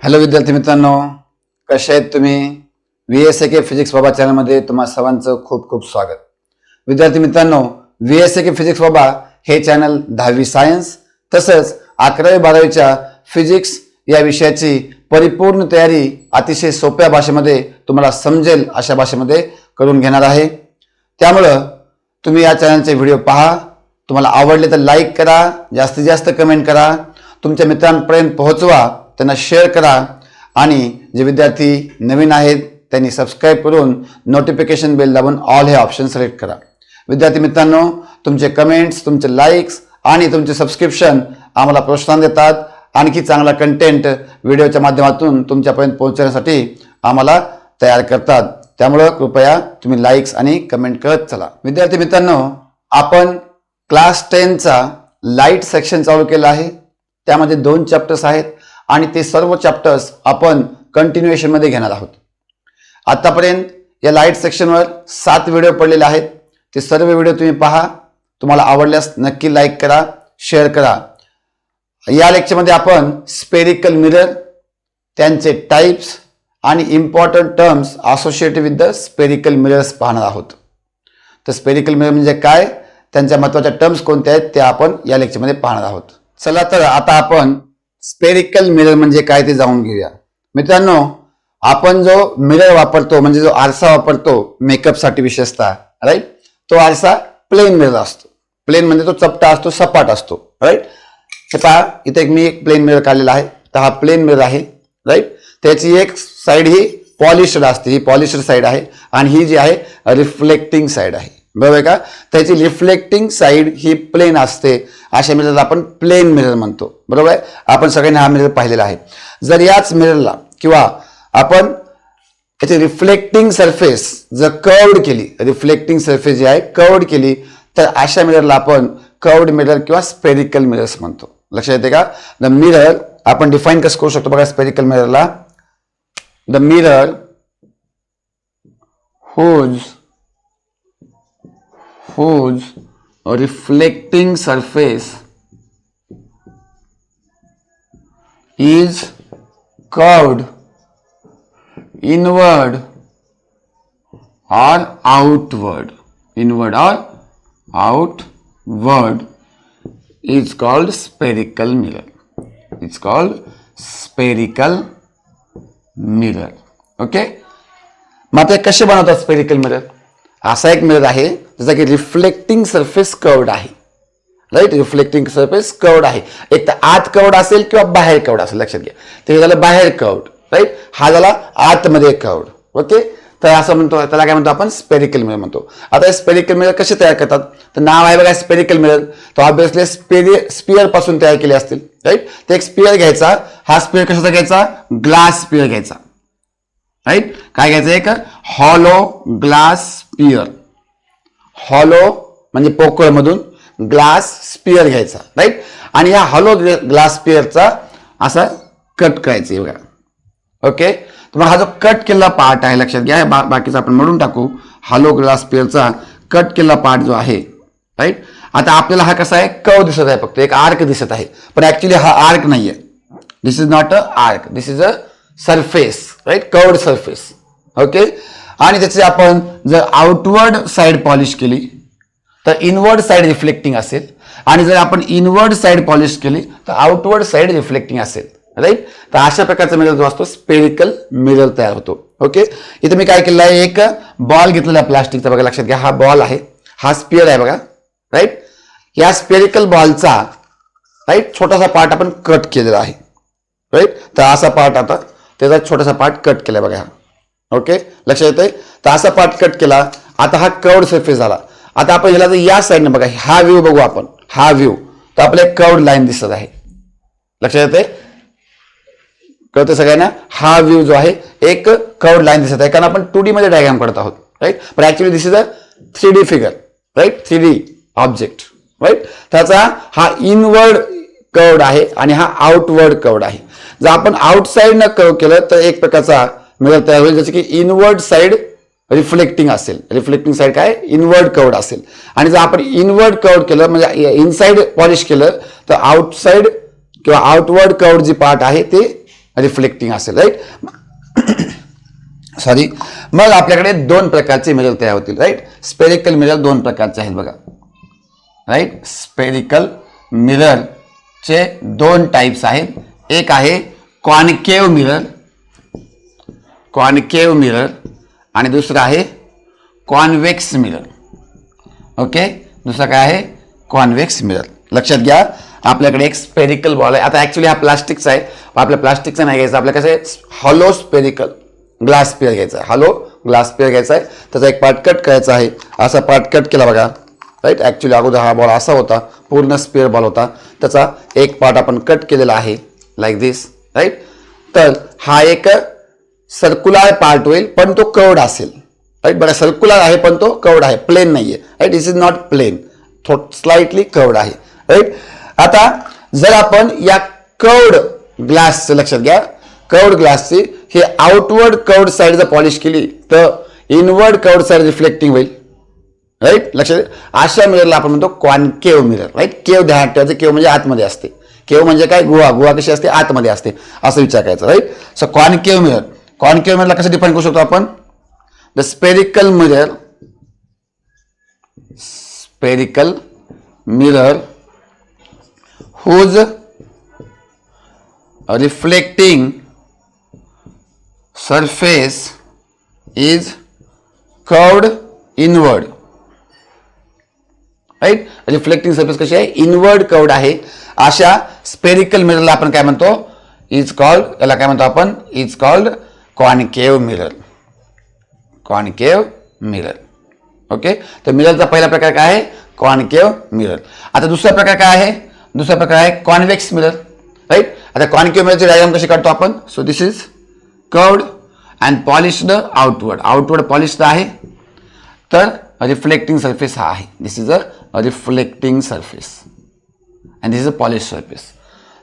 Hello विद्यार्थी मित्रांनो, कसे आहेत तुम्ही? VSAK फिजिक्स बाबा चॅनलमध्ये तुम्हा सर्वांचं खूप खूप स्वागत. विद्यार्थी मित्रांनो, VSAK फिजिक्स बाबा हे चॅनल 10वी सायन्स तसंच 11वी 12वीच्या फिजिक्स या विषयाची परिपूर्ण तयारी अतिशय सोप्या भाषेमध्ये तुम्हाला समजेल अशा भाषेमध्ये करून घेणार आहे. त्यामुळं तुम्ही या चॅनलचे व्हिडिओ पहा. तुम्हाला आवडले तर लाईक करा, जास्तीत जास्त कमेंट करा, तुमच्या मित्रांपर्यंत पोहोचवा, त्यांना शेअर करा आणि जे विद्यार्थी नवीन आहेत त्यांनी सबस्क्राईब करून नोटिफिकेशन बेल दाबून ऑल हे ऑप्शन सिलेक्ट करा. विद्यार्थी मित्रांनो, तुमचे कमेंट्स, तुमचे लाईक्स आणि तुमचे सबस्क्रिप्शन आम्हाला प्रोत्साहन देतात. आणखी चांगला कंटेंट व्हिडिओच्या माध्यमातून तुमच्यापर्यंत पोहोचवण्यासाठी आम्हाला तयार करतात. त्यामुळे कृपया तुम्ही लाईक्स आणि कमेंट करत चला. विद्यार्थी मित्रांनो, आपण क्लास 10चा लाईट सेक्शन चालू केला आहे. त्यामध्ये 2 चॅप्टर्स आहेत आणि ते सर्व चॅप्टर्स आपण कंटिन्युएशन मध्ये घेणार आहोत. आतापर्यंत या लाईट सेक्शनवर 7 व्हिडिओ पडलेले आहेत. ते सर्व व्हिडिओ तुम्ही पहा. तुम्हाला आवडल्यास नक्की लाईक करा, शेअर करा. या लेक्चरमध्ये आपण स्पेरिकल मिरर, त्यांचे टाइप्स आणि important terms associated with the spherical mirrors पाहणार आहोत. तर स्पेरिकल मिरर म्हणजे काय, त्यांच्या महत्त्वाच्या टर्म्स कोणत्या आहेत ते आपण या लेक्चरमध्ये पाहणार आहोत. चला तर आता आपण स्पेरिकल मिरर म्हणजे काय ते जाणून घेऊया. मित्रांनो, आपण जो मिरर वापरतो म्हणजे जो आरसा वापरतो मेकअपसाठी विशेषतः, राईट, तो आरसा प्लेन मिरर असतो. प्लेन म्हणजे तो चपटा असतो, सपाट असतो, राईट. हे पहा, इथे मी एक प्लेन मिरर काढलेला आहे. तर हा प्लेन मिरर आहे, राईट. त्याची एक साईड ही पॉलिश्ड असते, ही पॉलिश्ड साईड आहे आणि ही जी आहे रिफ्लेक्टिंग साईड आहे, बरोबर आहे का. त्याची रिफ्लेक्टिंग साईड ही प्लेन असते. अशा मिररला आपण प्लेन मिरर म्हणतो, बरोबर आहे. आपण सगळ्यांनी हा मिरर पाहिलेला आहे. जर याच मिररला किंवा आपण याची रिफ्लेक्टिंग सरफेस जर कर्व्ड केली, रिफ्लेक्टिंग सरफेस जी आहे कर्व्ड केली, तर अशा मिररला आपण कर्व्ड मिरर किंवा स्पेरिकल मिरर्स म्हणतो. लक्षात येते का. द मिरर आपण डिफाईन कसं करू शकतो बघा. स्पेरिकल मिररला, the mirror whose reflecting surface is curved inward or outward is called spherical mirror. It's called spherical mirror. Okay. मग आता कसे बनवतात स्पेरिकल मिरर? असा एक मिरर आहे जसा की रिफ्लेक्टिंग सरफेस कर्व्ड आहे, राईट. रिफ्लेक्टिंग सरफेस कर्व्ड आहे. एक तर आत कर्व्ड असेल किंवा बाहेर कर्व्ड असेल, लक्षात घ्या. ते झालं बाहेर कर्व्ड, राईट. हा झाला आतमध्ये कर्व्ड, ओके. तर असं म्हणतो, त्याला काय म्हणतो आपण, स्पेरिकल मिरर म्हणतो. आता हे स्पेरिकल मिरर कसे तयार करतात, तर नाव आहे बघा स्पेरिकल मिरर. तर ऑब्विसली स्पियर पासून तयार केले असतील, राईट. ते एक स्पियर घ्यायचा. हा स्पियर कशाचा घ्यायचा, ग्लास स्पियर घ्यायचा, राईट. काय घ्यायचं, एक हॉलो ग्लास स्पियर. हॉलो म्हणजे पोकळ मधून, ग्लास स्पियर घ्यायचा, राईट. आणि या हॉलो ग्लास स्पियरचा असा कट करायचा बघा, ओके. तर हा जो कट केलेला पार्ट आहे, लक्षात घ्या. बाकीचा आपण मोडून टाकू. हॉलो ग्लास स्पियरचा कट केलेला पार्ट जो आहे, राईट. आता आपल्याला हा कसा आहे, कर्व दिसत आहे, फक्त एक आर्क दिसत आहे, पण ऍक्च्युली हा आर्क नाहीये. This is not a arc, this is a surface, right, curved surface, okay. आणि त्याची आपण जर आउटवर्ड साइड पॉलिश केली तर इनवर्ड साइड रिफ्लेक्टिंग असेल, आणि जर आपण इनवर्ड साइड पॉलिश केली तर आउटवर्ड साइड रिफ्लेक्टिंग असेल, राईट. तर अशा प्रकारचा मिरर जो असतो स्पेरिकल मिरर तयार होतो, ओके. इथे मी काय केलं आहे, एक बॉल घेतलेला आहे प्लास्टिकचा बघा, लक्षात घ्या. हा बॉल आहे, हा स्पियर आहे बघा, राईट. या स्पेरिकल बॉलचा, राईट, छोटासा पार्ट आपण कट केलेला आहे, राईट. तर असा पार्ट, आता त्याचा छोटासा पार्ट कट केला बघा, ओके. लक्षात येतंय. तर असा पार्ट कट केला. आता हा कर्व्ड सरफेस झाला. आता आपण ह्याला या साईडने बघा, हा व्ह्यू बघू आपण, हा व्ह्यू, तर आपल्याला एक कर्व्ड लाईन दिसत आहे, लक्षात येते, कळतं सगळ्यांना. हा व्ह्यू जो आहे एक कर्व्ड लाईन दिसत आहे, कारण आपण 2D मध्ये डायग्राम करत आहोत, राईट. पण actually this is a 3D figure, right, 3D object, right. त्याचा हा इनवर्ड कर्व्ड आहे आणि हा आउटवर्ड कर्व्ड आहे. जर आपण आउटसाइड न कर्व केलं तर एक प्रकारचा मिरर तयार होईल, जसं की इनवर्ड साइड रिफ्लेक्टिंग असेल. रिफ्लेक्टिंग साइड काय, इनवर्ड कर्व्ड असेल. आणि जर आपण इनवर्ड कर्व्ड केलं म्हणजे इनसाइड पॉलिश केलं तर आउटसाइड किंवा आउटवर्ड कर्व्ड जी पार्ट आहे ते रिफ्लेक्टिंग असेल, राईट. सॉरी. मग आपल्याकडे दोन प्रकारचे मिरर तयार होतील, राईट. स्पेरिकल मिरर दोन प्रकारचे आहेत बघा, राईट. स्पेरिकल मिररचे दोन टाइप्स आहेत. एक आहे कॉन्केव मिरर, कॉन्केव मिरर, आणि दुसरा आहे कॉन्वेक्स मिरर. ओके, दुसरा काय आहे कॉन्वेक्स मिरर. लक्षात घ्या, आपल्याकडे एक स्पेरिकल बॉल आहे. आता ऍक्च्युली हा प्लास्टिकचा आहे, आपल्या प्लास्टिकचा नाही घ्यायचा, आपल्या कसं आहे हॉलो स्पेरिकल ग्लास स्पेअर घ्यायचा आहे, हॉलो ग्लास स्पेअर घ्यायचा आहे. त्याचा एक पार्ट कट करायचा आहे. असा पार्ट कट केला बघा, राईट. ऍक्च्युली अगोदर हा बॉल असा होता, पूर्ण स्पेअर बॉल होता, त्याचा एक पार्ट आपण कट केलेला आहे लाईक दिस, राईट. तर हा एक सर्क्युलर पार्ट होईल, पण तो कर्वड असेल, राईट. बघा सर्क्युलर आहे पण तो कर्वड आहे, प्लेन नाहीये, right. This is not plane, slightly curved आहे, राईट. आता जर आपण या कर्वड ग्लासचं लक्षात घ्या, कर्वड ग्लासची हे आउटवर्ड कर्वड साइड जर पॉलिश केली तर इनवर्ड कर्वड साइड रिफ्लेक्टिंग होईल, राईट. लक्षात. अशा मिररला आपण म्हणतो कॉन्केव मिरर, राईट. केव ध्यानात ठेवायचं, केव म्हणजे आतमध्ये असते. केव म्हणजे काय, गुहा, गुहा कशी असते आतमध्ये असते, असं विचार करायचा, right. So concave mirror, concave मिररला कसं डिफाईन करू शकतो आपण, the spherical mirror, spherical mirror whose reflecting surface is curved inward, right. Reflecting surface कशी आहे, इनवर्ड कर्वड आहे. अशा स्पेरिकल मिररला आपण काय म्हणतो, इज कॉल्ड, याला काय म्हणतो आपण, is called concave mirror, concave mirror. Okay, तर मिररचा पहिला प्रकार काय आहे, कॉन्केव मिरर. आता दुसरा प्रकार काय आहे, दुसरा प्रकार आहे कॉन्वेक्स मिरर, राईट. आता कॉन्केव मिररची डायग्राम कशी काढतो आपण, so this is curved and polished outward, outward polished आहे, तर रिफ्लेक्टिंग सरफेस हा आहे. This is a reflecting surface and this is a polish surface.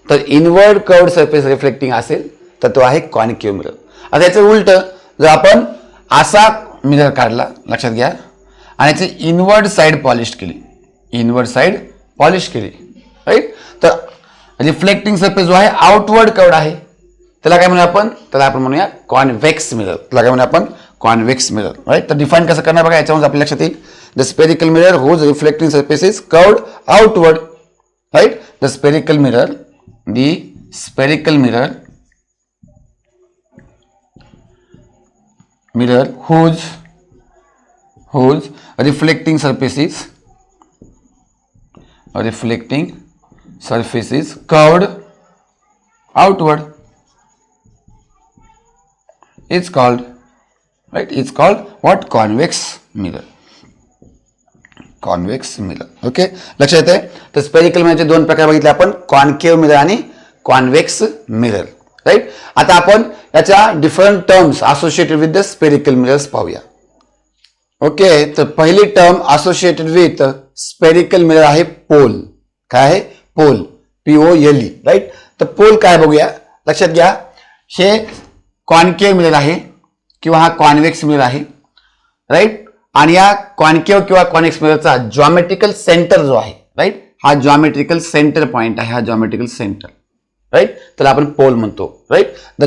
तर इनवर्ड कर्वड सरफेस रिफ्लेक्टिंग असेल तर तो आहे कॉन्केव मिरर. आता याचं उलट, जर आपण असा मिरर काढला, लक्षात घ्या, आणि याची इनवर्ड साइड पॉलिश केली, इनवर्ड साइड पॉलिश केली, राईट. तर रिफ्लेक्टिंग सरफेस जो आहे आउटवर्ड कर्वड आहे, त्याला काय म्हणूया आपण, त्याला आपण म्हणूया कॉन्वेक्स मिरर, त्याला काय म्हणूया आपण कॉन्वेक्स मिरर, राईट. तर डिफाईन कसं करणार बघा, याच्यावर आपल्या लक्षात येईल. The spherical mirror whose reflecting surface is curved outward, right. The spherical mirror, the spherical mirror, mirror whose reflecting surface is curved outward is called, right, it's called what, convex mirror, convex mirror. Okay, लक्षात येते. तर spherical मिररचे दोन प्रकार बघितले आपण, concave mirror आणि convex mirror, right. आता आपण याच्या different terms associated with the spherical mirrors पाहूया. ओके, तर पहिली term associated with spherical mirror आहे पोल. काय आहे, पोल, POLE, राईट. तर पोल काय बघूया, लक्षात घ्या, हे कॉन्केव मिरर आहे किंवा हा कॉन्वेक्स मिरर आहे, राईट. आणि या कॉन्केव किंवा कॉन्वेक्स मिररचा जॉमेट्रिकल सेंटर जो आहे, राईट, हा जॉमेट्रिकल सेंटर पॉइंट आहे, हा जॉमेट्रिकल सेंटर, राईट. त्याला आपण पोल म्हणतो, right. The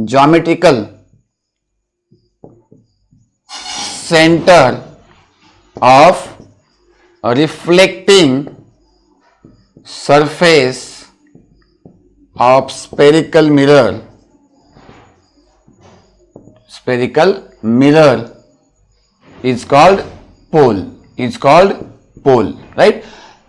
geometrical center of reflecting surface of spherical mirror is called pole, right.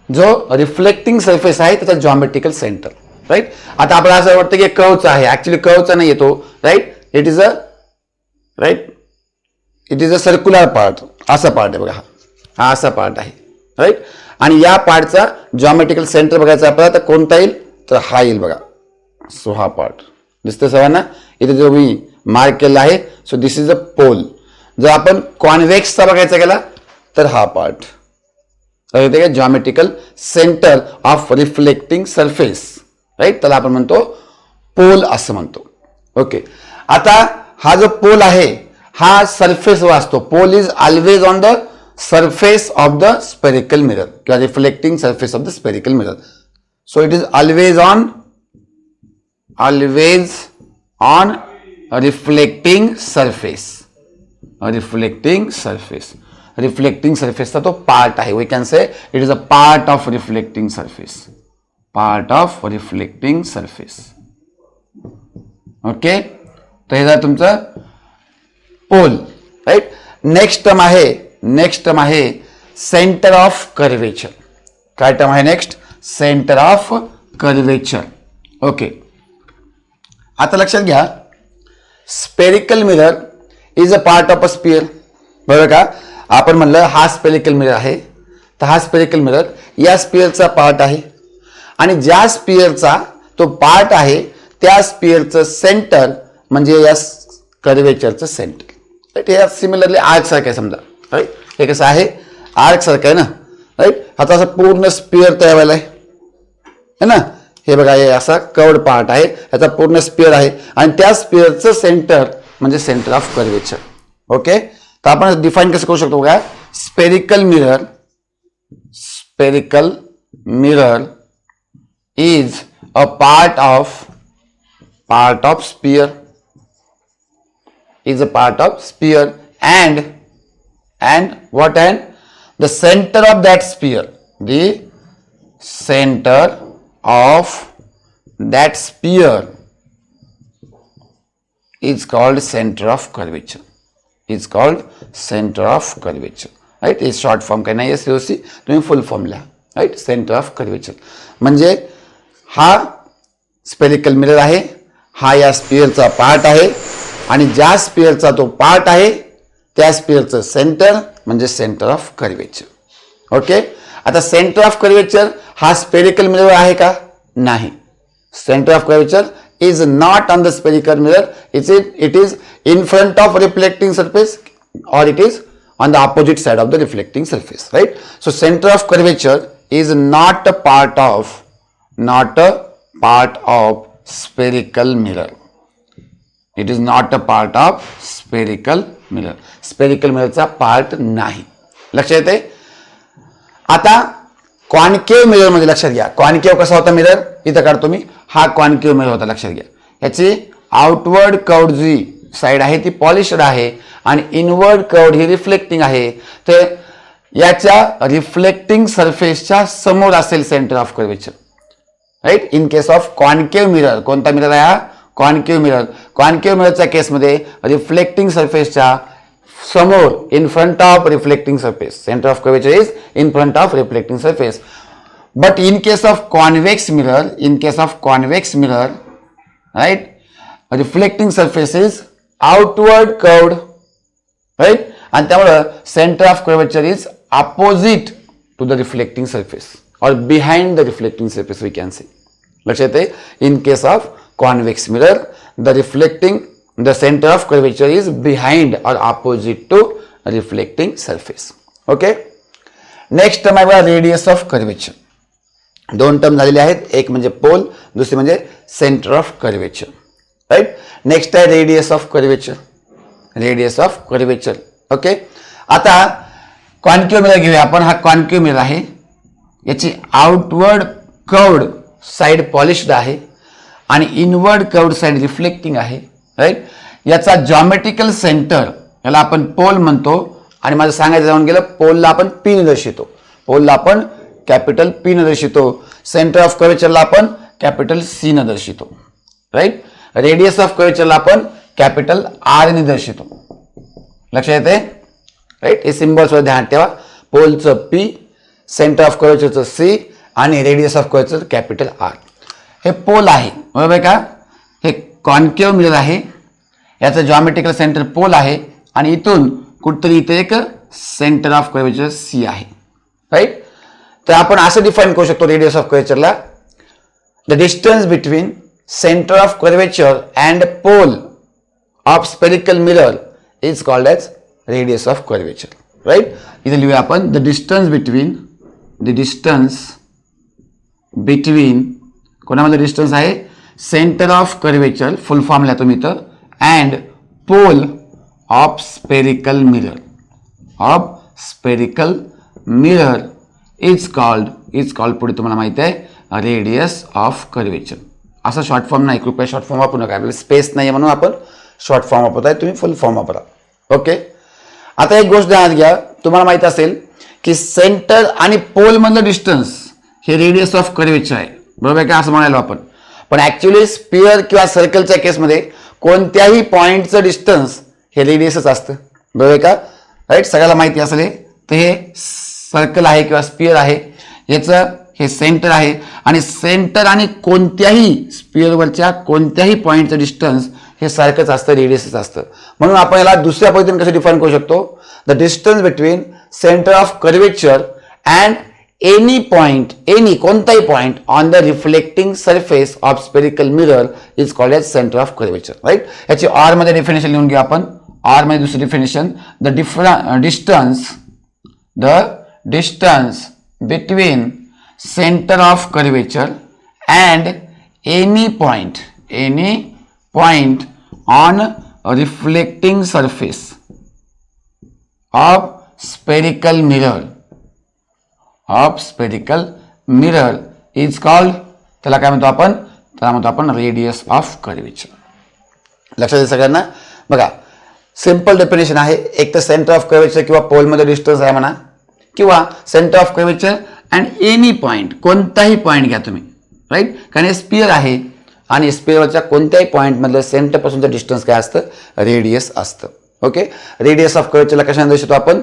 जो रिफ्लेक्टिंग सरफेस आहे त्याचा जॉमेट्रिकल सेंटर, राईट. आता आपल्याला असं वाटतं की कर्वचा आहे, ऍक्च्युली कर्वचा नाही येतो, right. It is a circular part, असा पार्ट आहे बघा, हा असा पार्ट आहे, राईट. आणि या पार्टचा जॉमेट्रिकल सेंटर बघायचा आपल्याला, तर कोणता येईल, तर हा येईल बघा. सो हा पार्ट दिसतोय सर्वांना, इथे जो मी मार्क केला आहे. So this is a pole. जर आपण कॉन्वेक्सचा बघायचा गेला तर हा part, geometrical center of reflecting surface, right. त्याला आपण म्हणतो पोल असं म्हणतो. ओके, आता हा जो पोल आहे हा सरफेसवर असतो. Pole is always on the surface of the spherical mirror, reflecting surface of the spherical mirror. So it is always on always on reflecting surface. Reflecting surface. Reflecting सरफेसचा तो पार्ट आहे. We can say it is a part of reflecting surface. Part of reflecting surface. Okay, तर हे झालं तुमचं pole. Right. Next term आहे centre of curvature. काय term आहे next? Centre of curvature. Okay, आता लक्षात घ्या, spherical mirror is a part of a sphere. बरोबर का? आपण म्हणलं हा स्पेरिकल मिरर आहे, तर हा स्पेरिकल मिरर या स्पियरचा पार्ट आहे आणि ज्या स्पियरचा तो पार्ट आहे त्या स्पियरचं सेंटर म्हणजे या कर्वेचरचं सेंटर. राईट. हे सिमिलरली आर्क सारखं आहे समजा. राईट. हे कसं आहे? आर्क सारखं आहे ना. राईट. आता असं पूर्ण स्पियर तयार व्हायला आहे ना. हे बघा, हे असा कर्व्ड पार्ट आहे, याचा पूर्ण स्पियर आहे आणि त्या स्पियरचं सेंटर म्हणजे सेंटर ऑफ कर्वेचर. ओके, तर आपण डिफाईन कसं करू शकतो बघा. Spherical mirror is a part of sphere. is a part of sphere and what? And the center of that sphere, the center of that sphere is called center of curvature. Is called center of curvature. Right. is short form काही नाही, SOC तुम्ही फुल form लिहा. Right. Centre of curvature म्हणजे हा spherical mirror आहे, हा या स्पियरचा part आहे आणि ज्या स्पियरचा तो पार्ट आहे त्या स्पियरचं सेंटर म्हणजे सेंटर ऑफ कर्वेचर. ओके, आता सेंटर ऑफ कर्वेचर हा स्पेरिकल मिरर आहे का? नाही. Centre of curvature is not on the spherical mirror. It is in front of reflecting surface or it is on the opposite side of the reflecting surface. Right. So center of curvature is not a part of spherical mirror. It is not a part of spherical mirror. Spherical mirror चा part नाही. लक्षात येते? आता concave mirror मध्ये लक्षात घ्या. Concave कसा होता मिरर? इथं काढतो मी. हा कॉन्केव्ह मिरर होता. लक्षात घ्या, याची आउटवर्ड कर्व्ड जी साइड आहे ती पॉलिश्ड आहे आणि इनवर्ड कर्व्ड ही रिफ्लेक्टिंग आहे. तर याच्या रिफ्लेक्टिंग सरफेसच्या समोर असेल center of curvature. Right. In case of concave mirror, कोणता मिरर आहे हा? Concave mirror. कॉन्केव्ह मिररच्या केसमध्ये रिफ्लेक्टिंग सरफेसच्या समोर, in front of reflecting surface, centre of curvature is in front of reflecting surface. But in case of convex mirror, right, reflecting surface is outward curved, right, and त्यामुळे center of curvature is opposite to the reflecting surface or behind the reflecting surface we can say. लक्षात आहे? In case of convex mirror, the center of curvature is behind or opposite to reflecting surface. Okay. Next term आहे radius of curvature. दोन term झालेले आहेत, एक म्हणजे pole, दुसरी म्हणजे centre of curvature. Right. Next आहे radius of curvature. Radius of curvature. Okay, आता कॉन्केव्ह मिरर घेऊया आपण. हा कॉन्केव्ह मिरर आहे, याची आउटवर्ड कर्व्ड साइड पॉलिश्ड आहे आणि इनवर्ड कर्व्ड साइड रिफ्लेक्टिंग आहे. राईट. याचा जॉमेट्रिकल सेंटर, याला आपण पोल म्हणतो आणि माझं सांगायचं जाऊन गेलं, पोलला आपण पी ने दर्शवतो. पोलला आपण कॅपिटल पी ने दर्शवतो. सेंटर ऑफ कर्वेचरला आपण कॅपिटल सी ने दर्शवतो. राईट. रेडियस ऑफ कर्वेचरला आपण कॅपिटल आर ने दर्शवतो. लक्षात येते? राईट. हे सिम्बॉल्स वर ध्यान ठेवा. पोलचं पी, सेंटर ऑफ कर्वेचरचं सी आणि radius of curvature capital R. हे पोल आहे, बरोबर का? हे कॉन्केव्ह मिरर आहे, याचं जॉमेट्रिकल सेंटर पोल आहे आणि इथून कुठतरी इथे एक सेंटर ऑफ कर्वेचर सी आहे. राईट. तर आपण असं डिफाईन करू शकतो रेडियस ऑफ कर्वेचरला, the distance between centre of curvature and pole of spherical mirror is called as radius of curvature. Right. इथे लिहूया आपण द डिस्टन्स बिटवीन कोणामध्ये डिस्टन्स आहे? Centre of curvature, full form लिहा तुम्ही इथं, and pole of spherical mirror is called पुढे तुम्हाला माहिती आहे रेडियस ऑफ कर्वेचर. असा शॉर्ट फॉर्म नाही, कृपया शॉर्ट फॉर्म वापरू नका, आपल्याला स्पेस नाही म्हणून आपण शॉर्ट फॉर्म वापरताय, तुम्ही फुल फॉर्म वापरा. ओके. आता एक गोष्ट ध्यानात घ्या, तुम्हाला माहित असेल की सेंटर आणि पोल मधलं डिस्टन्स हे रेडियस ऑफ कर्वेचर आहे, बरोबर आहे का, असं म्हणायला आपण. पण ऍक्च्युअली स्पिअर किंवा सर्कलच्या केसमध्ये कोणत्याही पॉइंटचं डिस्टन्स हे रेडियसच असतं, बरोबर आहे का, राईट. सगळ्याला माहिती असेल. तर हे सर्कल आहे किंवा स्पिअर आहे, याचं हे सेंटर आहे आणि सेंटर आणि कोणत्याही स्पिअरवरच्या कोणत्याही पॉइंटचं डिस्टन्स हे सारखंच असतं, रेडियसच असतं. म्हणून आपण याला दुसऱ्या पद्धतीने कसं डिफाईन करू शकतो, the distance between centre of curvature and any point, any कोणताही point on the reflecting surface of spherical mirror is called as centre of curvature, right. याची आर मध्ये डेफिनेशन लिहून घेऊ आपण. आर मध्ये दुसरी definition, the distance between center of curvature and any point on a reflecting surface of spherical mirror is called, त्याला काय म्हणतो आपण, त्याला म्हणतो आपण रेडियस ऑफ कर्वेचर. लक्षात येईल सगळ्यांना. बघा सिंपल डेफिनेशन आहे, एक तर सेंटर ऑफ कर्वेचर किंवा पोल मध्ये डिस्टन्स आहे म्हणा, किंवा centre of curvature and any point, कोणताही पॉइंट घ्या तुम्ही, राईट. कारण हे स्पिअर आहे आणि स्पिअरवरच्या कोणत्याही पॉइंट मधलं सेंटर पासूनचं डिस्टन्स काय असतं, रेडियस असतं. ओके. रेडियस ऑफ कर्वेचरला कशाने दर्शवतो आपण,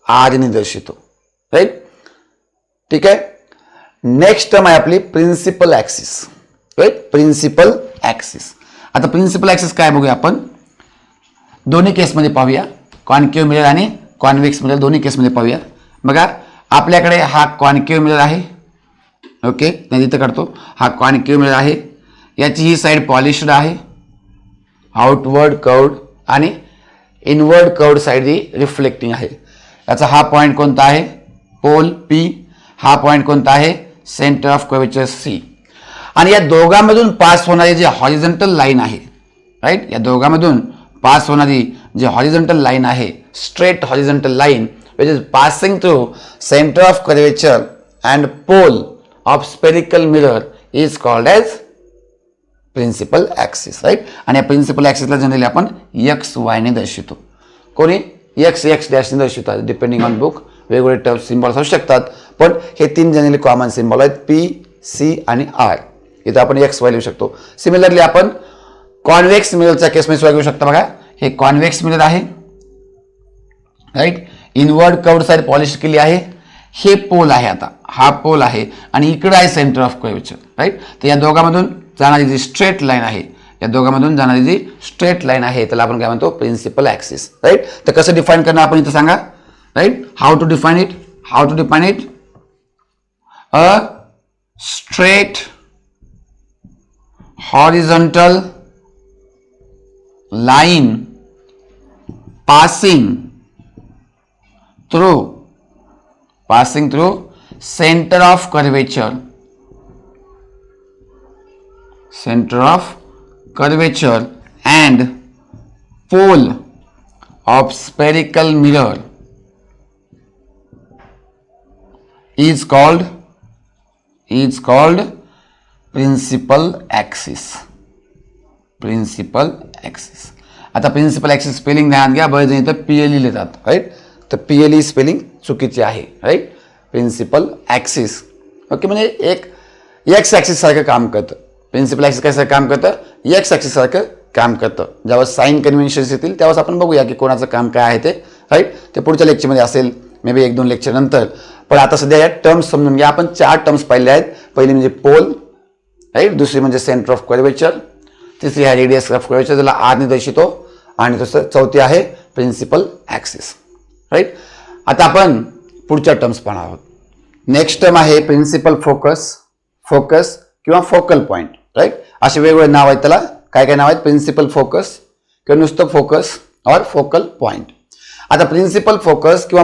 आर ने दर्शवतो, राईट. ठीक आहे. नेक्स्ट टर्म आहे आपली principal axis, right. Principal axis. आता प्रिन्सिपल ऍक्सिस काय बघूया आपण, दोन्ही केसमध्ये पाहूया, कॉन्केव्ह मिरर आणि कॉन्व्हेक्स मिरर दोन्ही केसमध्ये पाहूया. बघा आपल्याकडे हा कॉन्केव्ह मिरर आहे. ओके. नाही तिथं काढतो, हा कॉन्केव्ह मिरर आहे, याची ही साईड पॉलिश्ड आहे, आउटवर्ड कर्व्ड आणि इनवर्ड कर्व्ड साईड ही रिफ्लेक्टिंग आहे. याचा हा पॉइंट कोणता आहे, पोल पी. हा पॉइंट कोणता आहे, सेंटर ऑफ कर्वेचर सी. आणि या दोघांमधून पास होणारी जी हॉरिझॉन्टल लाईन आहे, राईट, या दोघांमधून पास होणारी जी हॉरिझॉन्टल लाईन आहे, straight horizontal line which is passing through center of curvature and pole of spherical mirror is called as principal axis, right. आणि या principal ऍक्सिसला generally आपण XY ने दर्शवतो. कोणी X डॅश ने दर्शवतात, डिपेंडिंग ऑन बुक वेगवेगळे टर्म सिम्बॉल्स असू शकतात, पण हे तीन जनरली कॉमन सिम्बॉल आहेत, P, C आणि R. इथं आपण XY लिहू शकतो. सिमिलरली आपण कॉन्व्हेक्स मिररच्या केसमध्ये घेऊ शकता. बघा हे कॉन्व्हेक्स मिरर आहे, right. Inward curved side polish केली आहे, हे पोल आहे, आता हा पोल आहे आणि इकडे आहे सेंटर ऑफ कर्वेचर, राईट. तर या दोघांमधून जाणारी जी स्ट्रेट लाईन आहे, या दोघांमधून जाणारी जी स्ट्रेट लाईन आहे त्याला आपण काय म्हणतो, प्रिन्सिपल ऍक्सिस, राईट. तर कसं डिफाईन करणार आपण इथं सांगा, right. How to define it, a straight horizontal line passing through center of curvature and pole of spherical mirror is called principal axis. आता प्रिन्सिपल ऍक्सिस स्पेलिंग ध्यान घ्या, बरेच जण इथं PLE लिहितात, राईट. तर PLE स्पेलिंग चुकीची आहे, राईट. प्रिन्सिपल ऍक्सिस, ओके, म्हणजे एक एक्स ऍक्सिस सारखं काम करतं. प्रिन्सिपल ऍक्सिस कसं काम करतं, एक्स ऍक्सिस सारखं काम करतं. जेव्हा साइन कन्व्हेन्शन्स येतील तेव्हाच आपण बघूया की कोणाचं काम काय आहे ते, राईट. ते पुढच्या लेक्चरमध्ये असेल, मे बी 1-2 लेक्चर नंतर. पण आता सध्या या टर्म्स समजून घ्या. आपण 4 टर्म्स पाहिले आहेत. पहिली म्हणजे पोल, राईट. दुसरी म्हणजे सेंटर ऑफ कर्वेचर. तिसरी आहे रेडियस ऑफ कर्वेचर, ज्याला आर ने दर्शवतो. आणि तसं चौथी आहे प्रिन्सिपल ऍक्सिस, राईट. आता आपण पुढच्या टर्म्स पाहणार आहोत. नेक्स्ट टर्म आहे प्रिन्सिपल फोकस किंवा फोकल पॉइंट, राईट. असे वेगवेगळे नाव आहेत त्याला. काय काय नाव आहेत, प्रिन्सिपल फोकस किंवा नुसतं फोकस और फोकल पॉइंट. आता प्रिन्सिपल फोकस किंवा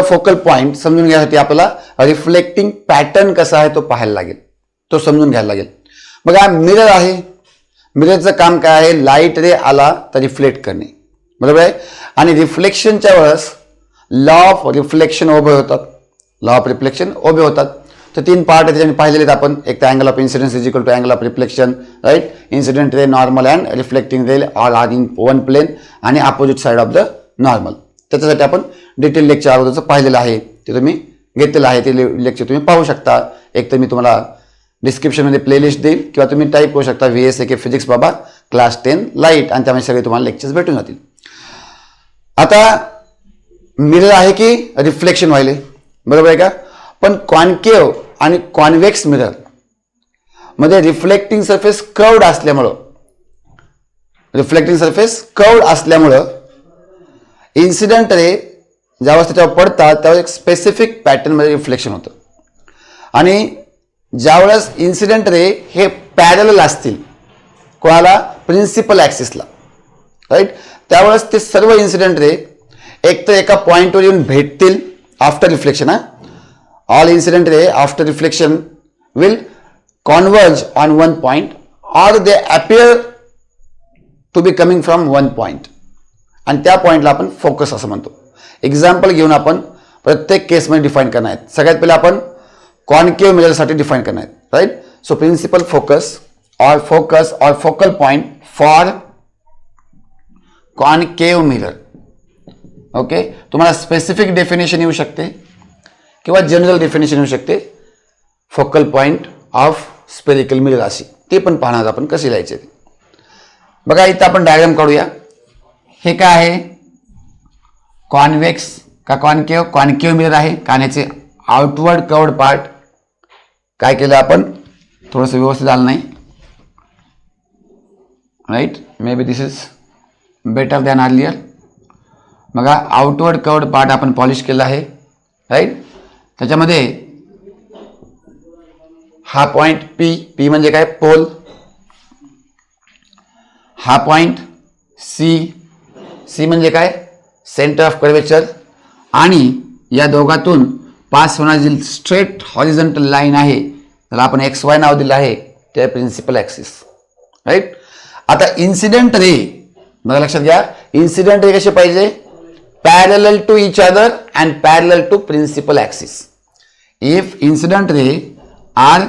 फोकल पॉइंट समजून घेण्यासाठी आपल्याला रिफ्लेक्टिंग पॅटर्न कसा आहे तो पाहायला लागेल, तो समजून घ्यायला लागेल. बघा मिरर आहे, मिररचं काम काय आहे, लाईट रे आला तर रिफ्लेक्ट करणे, बरोबर आहे. आणि रिफ्लेक्शनच्या वेळेस लॉ ऑफ रिफ्लेक्शन उभे होतात. तर 3 पार्ट आहे त्याच्याने पाहिलेले आहेत आपण. एक तर angle of incidence is equal to angle of reflection, right. Incident ray, normal and reflecting ray all are in one plane आणि opposite side of the normal. त्याच्यासाठी आपण डिटेल लेक्चर अगोदरचं पाहिलेलं आहे, ते तुम्ही घेतलेलं आहे. ते लेक्चर तुम्ही पाहू शकता. एक तर मी तुम्हाला डिस्क्रिप्शनमध्ये प्लेलिस्ट देईल किंवा तुम्ही टाईप करू शकता VSAK फिजिक्स बाबा क्लास 10 लाईट आणि त्यामध्ये सगळे तुम्हाला लेक्चर्स भेटून जातील. आता मिरर आहे की रिफ्लेक्शन व्हायले, बरोबर आहे का. पण कॉन्केव्ह आणि कॉन्व्हेक्स मिरर मध्ये रिफ्लेक्टिंग सरफेस कर्व्ड असल्यामुळं इन्सिडेंट रे ज्यावेळेस त्याच्यावर पडतात त्यावेळेस एक स्पेसिफिक पॅटर्नमध्ये रिफ्लेक्शन होतं. आणि ज्यावेळेस इन्सिडेंट रे हे पॅरलल असतील कोणाला, प्रिन्सिपल ॲक्सिसला, राईट, त्यावेळेस ते सर्व इन्सिडेंट रे एक तर एका पॉईंटवर येऊन भेटतील after reflection. All incident ray after reflection will converge on one point or they appear to be coming from one point, आणि त्या पॉईंटला आपण फोकस असं म्हणतो. एक्झाम्पल घेऊन आपण प्रत्येक केसमध्ये डिफाईन करणार आहेत. सगळ्यात पहिले आपण कॉन्केव्ह मिररसाठी डिफाईन करणार आहेत, right. So principal focus or focal point for concave mirror. Okay, तुम्हाला स्पेसिफिक डेफिनेशन येऊ शकते किंवा जनरल डेफिनेशन येऊ शकते focal point of spherical mirror अशी, ते पण पाहणार आपण कसे लिहायचे ते. बघा इथं आपण डायग्राम काढूया. हे काय आहे, कॉन्व्हेक्स का कॉन्केव्ह मिरर आहे. कानाचे आउटवर्ड कर्व्ड पार्ट काय केलं आपण, थोडंसं व्यवस्थित आलं नाही, right. May be this is better than earlier. बघा आउटवर्ड कर्व्ड पार्ट आपण पॉलिश केला आहे, राईट. त्याच्यामध्ये हा पॉइंट पी म्हणजे काय, पोल. हा पॉइंट सी म्हणजे काय, सेंटर ऑफ कर्वेचर. आणि या दोघातून पास होणारी जी स्ट्रेट हॉरिझॉन्टल लाईन आहे त्याला आपण XY नाव दिलं आहे, ते प्रिन्सिपल ॲक्सिस, राईट. आता इन्सिडेंट रे बघा लक्षात घ्या, इन्सिडेंट रे कसे पाहिजे, parallel to each other and parallel to principal axis. If incident ray are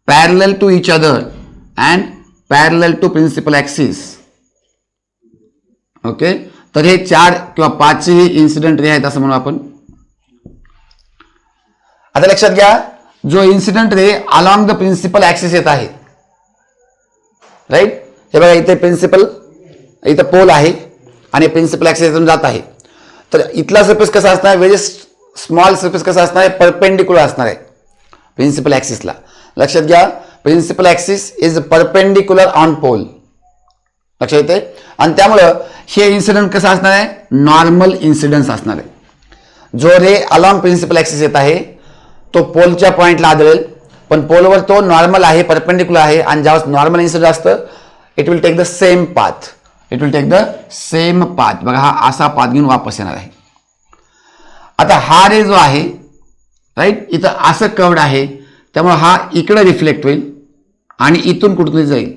parallel to each other and parallel to principal axis, okay, तर हे 4 किंवा 5ही इन्सिडेंट रे आहेत असं म्हणू आपण. आता लक्षात घ्या, जो incident ray along the principal axis येत आहे, राईट. हे बघा इथे प्रिन्सिपल, इथं पोल आहे आणि प्रिन्सिपल ॲक्सिस इथून जात आहे. तर इथला सरफेस कसा असणार आहे, व्हेरी स्मॉल सरफेस कसा असणार आहे, परपेंडिक्युलर असणार आहे प्रिन्सिपल ॲक्सिसला. लक्षात घ्या, principal axis is perpendicular on pole, लक्षात येते. आणि त्यामुळं हे इन्सिडेंट कसं असणार आहे, नॉर्मल इन्सिडन्स असणार आहे. जो रे अलॉंग प्रिन्सिपल ॲक्सिस येत आहे तो पोलच्या पॉईंटला आढळेल, पण पोलवर तो नॉर्मल आहे, परपेंडिक्युलर आहे. आणि ज्यावेळेस नॉर्मल इन्सिडेंट असतं it will take the same path, बघा हा असा पाथ घेऊन वापस येणार आहे. आता हा रे जो आहे, राईट, इथं असं कर्व्ड आहे त्यामुळे हा इकडे रिफ्लेक्ट होईल आणि इथून कुठेतरी जाईल.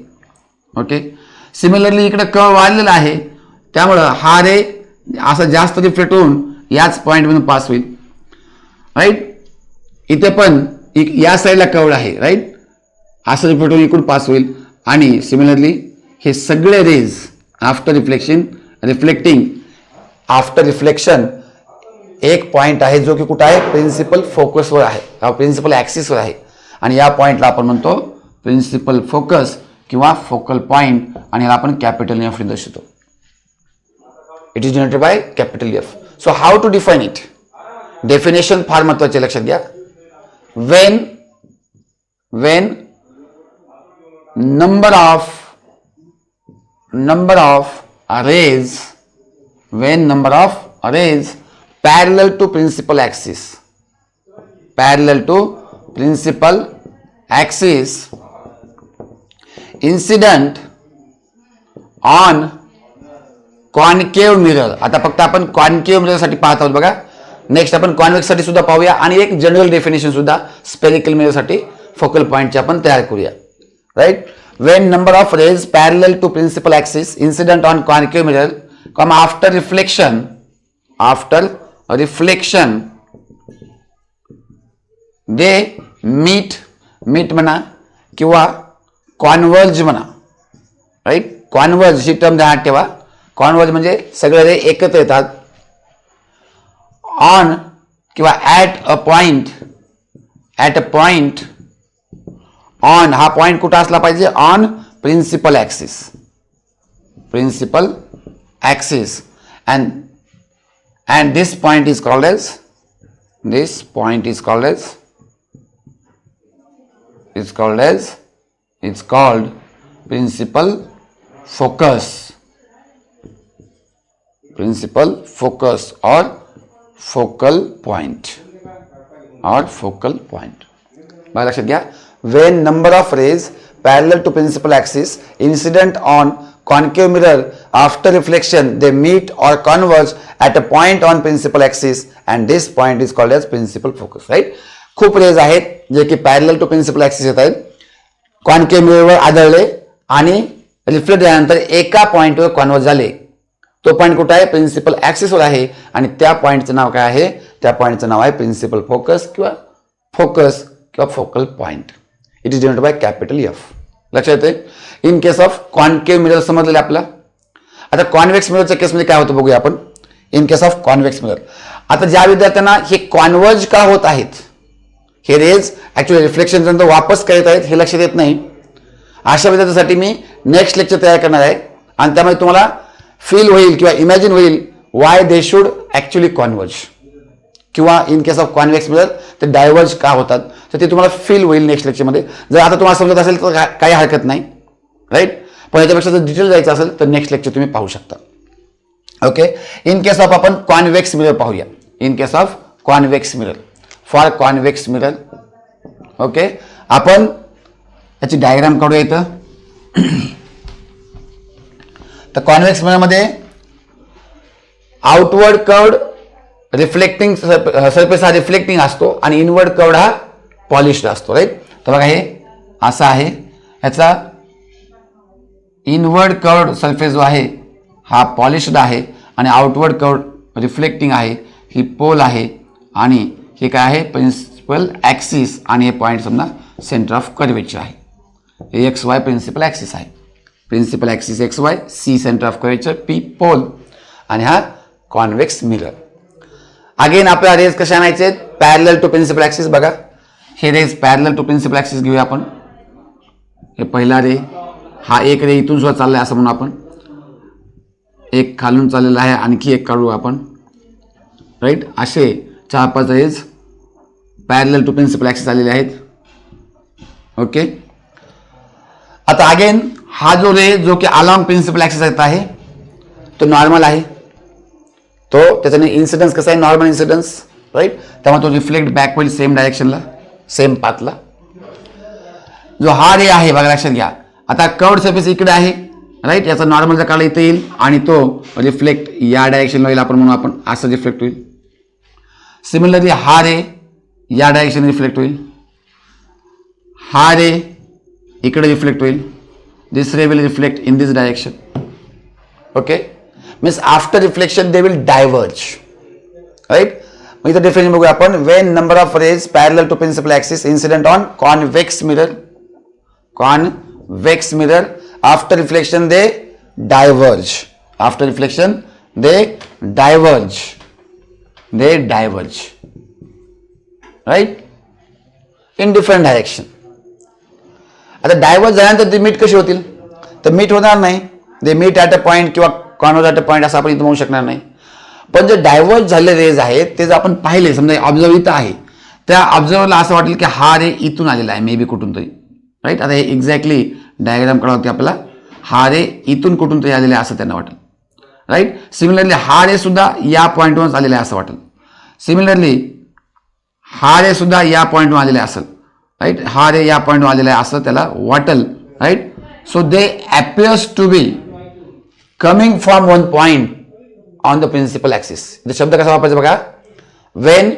ओके, सिमिलरली इकडे कर्व वाढलेला आहे त्यामुळं हा रे असं जास्त रिफ्लेक्ट होऊन याच पॉईंटमधून पास होईल, राईट. इथे पण या साईडला कर्व्ड आहे, राईट, असं रिफ्लेक्ट होऊन इकडून पास होईल. आणि सिमिलरली हे सगळे रेज आफ्टर रिफ्लेक्शन एक पॉइंट आहे जो की कुठं आहे, प्रिन्सिपल फोकसवर आहे, प्रिन्सिपल ॲक्सिसवर आहे. आणि या पॉइंटला आपण म्हणतो प्रिन्सिपल फोकस किंवा फोकल पॉइंट, आणि याला आपण कॅपिटल F ने दर्शवतो. It is denoted by capital F. So how to define it, definition फार महत्वाचे, लक्षात घ्या. when number of rays parallel to principal axis incident on concave mirror. आता फक्त आपण कॉन्केव्ह मिरर साठी पाहत आहोत बघा. नेक्स्ट आपण कॉन्व्हेक्स साठी सुद्धा पाहूया आणि एक जनरल डेफिनेशन सुद्धा स्पेरिकल मिरर साठी फोकल पॉइंटची आपण तयार करूया, right. when number of rays parallel to principal axis incident on concave mirror come after reflection they meet म्हणा किंवा कॉन्वर्ज म्हणा, राईट. कॉन्वर्ज ही टर्म ध्यानात ठेवा. कॉन्वर्ज म्हणजे सगळे रे एकत्र येतात. ऑन किंवा ॲट अ पॉइंट ऑन हा पॉइंट कुठं असला पाहिजे? On principal axis and this point is called principal focus or focal point. बघा लक्षात घ्या. when number of rays parallel to principal axis incident on concave mirror after reflection they meet or converge at a point on principal axis and this point is called as principal focus, right. खूप raise आहेत जे की parallel to principal axis येत आहेत, concave मिररवर आदळले आणि reflect झाल्यानंतर एका पॉइंटवर converge झाले. तो पॉइंट कुठे आहे? प्रिन्सिपल ऍक्सिसवर आहे आणि त्या पॉइंटचं नाव काय आहे? त्या पॉइंटचं नाव आहे प्रिन्सिपल फोकस किंवा focal point. It is denoted by capital F. लक्षात येते. In case of concave mirror समजलेलं आपला. आता कॉन्व्हेक्स मिररच्या केसमध्ये काय होतं बघूया आपण. In case of convex mirror, आता ज्या विद्यार्थ्यांना हे कॉन्वर्ज का होत आहेत, हे रेज ऍक्च्युअली रिफ्लेक्शन नंतर वापस का येत आहेत हे लक्षात येत नाही, अशा विद्यार्थ्यांसाठी मी नेक्स्ट लेक्चर तयार करणार आहे आणि त्यामुळे तुम्हाला फील होईल किंवा इमॅजिन होईल why they should actually converge किंवा in case of convex mirror ते डायव्हर्ज का होतात, तर ते तुम्हाला फील होईल नेक्स्ट लेक्चरमध्ये. जर आता तुम्हाला समजत असेल तर काही हरकत नाही, राईट. पण याच्यापेक्षा जर डिटेल जायचं असेल तर नेक्स्ट लेक्चर तुम्ही पाहू शकता. ओके. इन केस ऑफ आपण कॉन्व्हेक्स मिरर पाहूया. In case of convex mirror, for convex mirror, okay, आपण याची डायग्राम काढूया इथं. तर कॉन्व्हेक्स मिररमध्ये आउटवर्ड कर्व्ड रिफ्लेक्टिंग सरफेस हा रिफ्लेक्टिंग असतो आणि इनवर्ड कर्व्ड हा पॉलिश्ड असतो, राईट. तर बघा हे असं आहे, याचा इनवर्ड कर्व्ड सरफेस जो आहे हा पॉलिश्ड आहे आणि आउटवर्ड कर्व्ड रिफ्लेक्टिंग आहे, ही पोल आहे आणि हे काय आहे? प्रिन्सिपल ॲक्सिस आणि हे पॉईंट समजा सेंटर ऑफ कर्वेचर आहे. हे एक्स वाय प्रिन्सिपल ॲक्सिस आहे. Principal axis X Y, C center of curvature, P pole आणि हा कॉन्व्हेक्स मिरर. अगेन आपल्याला रेज कशा आणायचे आहेत? Parallel to principal axis. बघा हे rays parallel to principal axis घेऊया आपण. हे पहिला रे, हा एक रे इथून सुद्धा चाललाय असं म्हणून आपण, एक खालून चाललेला आहे, आणखी एक काढू आपण, राईट. असे 4-5 rays parallel to principal axis आलेले आहेत. ओके. आता अगेन हा जो रे जो की अलॉंग प्रिन्सिपल ॲक्सिस येत आहे तो नॉर्मल आहे. तो त्याच्याने इन्सिडन्स कसा आहे? Normal incidence, right. त्यामुळे तो रिफ्लेक्ट बॅक होईल सेम डायरेक्शनला, सेम पाथला. जो हा रे आहे बघा लक्षात घ्या, आता कर्व्ड सरफेस इकडे आहे, राईट. याचा नॉर्मलचा काळ इथे येईल आणि तो रिफ्लेक्ट या डायरेक्शनला होईल, आपण म्हणू आपण असं रिफ्लेक्ट होईल. सिमिलरली हा रे या डायरेक्शन रिफ्लेक्ट होईल, हा रे इकडे रिफ्लेक्ट होईल. This ray will reflect in this direction. Okay. Means after reflection they will diverge, right. मग इथं डेफिनेशन बघूया आपण. When number of rays parallel to principal axis incident on convex mirror after reflection they diverge. Right, in different direction. आता diverge झाल्यानंतर ते meet कशी होतील? तर मीट होणार नाही. They meet at a point किंवा कॉन्वर्ज ॲट अ पॉईंट असं आपण इथं म्हणू शकणार नाही. पण जे डायव्हर्ज झालेले रेज आहेत ते जर आपण पाहिले, समजा ऑब्झर्व इथं आहे, त्या ऑब्झर्वरला असं वाटेल की हा रे इथून आलेला आहे, मे बी कुठून तरी, राईट. आता हे एक्झॅक्टली डायग्राम काढावं की आपल्याला, हा रे इथून कुठून तरी आलेला आहे असं त्यांना वाटेल, राईट. सिमिलरली हा रे सुद्धा या पॉईंटवरून आलेला आहे असं वाटेल. सिमिलरली हा रे सुद्धा या पॉईंटवरून आलेला आहे असेल, राईट. हा रे या पॉईंटवरून आलेला आहे असं त्याला वाटेल, right. So they appears to be coming from one point on the principal axis. शब्द कसा वापरायचा बघा. When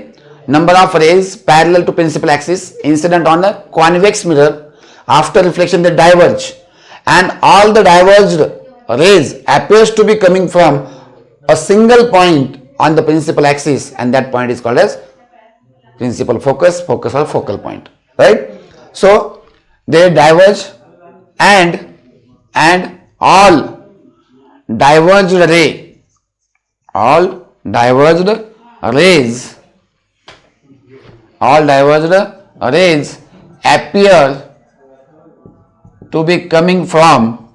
number of rays parallel to principal axis incident on the convex mirror after reflection they diverge and all the diverged rays appears to be coming from a single point on the principal axis and that point is called as principal focus or focal point. right? So they diverge, and all diverged rays appear to be coming from